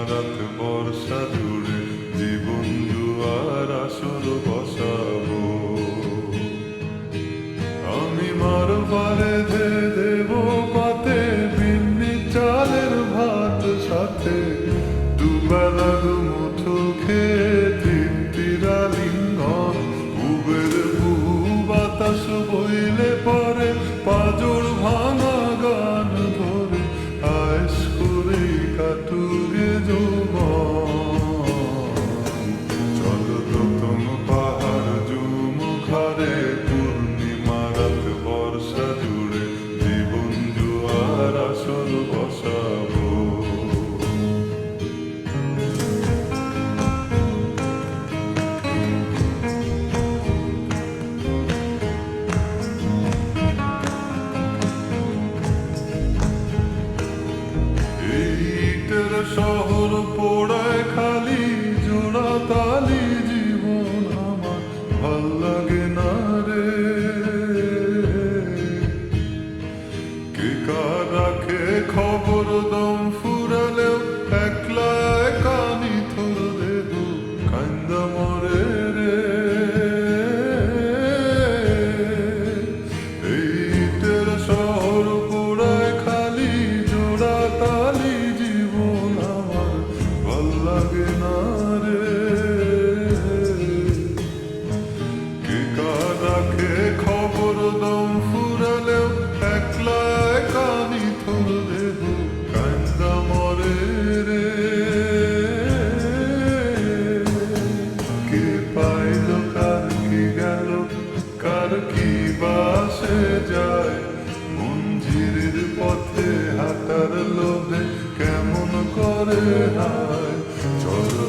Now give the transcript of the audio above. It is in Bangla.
রাত বর্ষা জুড়ে জীবন জুয়ার আসর বসাবো। আমি মার বেঁধে দেব পাতে বিন্নি চালের ভাত সাথে, দুবেলা দুমুঠো খেয়ে তৃপ্তির আলিঙ্গন। উবের বহু বাতাস বইলে পরে পাজর ভাঙা গান ধরে আয়েস করে কাটুরে যৌবন। চলো প্রথম পাহাড় জুম ঘরে পূর্ণিমা রাত বর্ষা জুড়ে জীবন জুয়ার আসর বসাবো। ইটের শহর পোড়ায় খালি জোড়া তালি জীবন আমার ভাল লাগে না রে। কে কার রাখে খবর দম ফুরালেও একলা কানি থর দেব কান্দা মরে রে। ইটের শহর পোড়ায় খালি জোড়া তালি জীবন আমার ভাল লাগে না রে। কে কার রাখে খবর দম ফুরালেও একলা কানি থর দেব কান্দা মরে রে। কে পাইল কার কি গেল কার কি বাসে যায়, মঞ্জিরের পথে হাঁটার লোভে কেমন করে হায়। চলো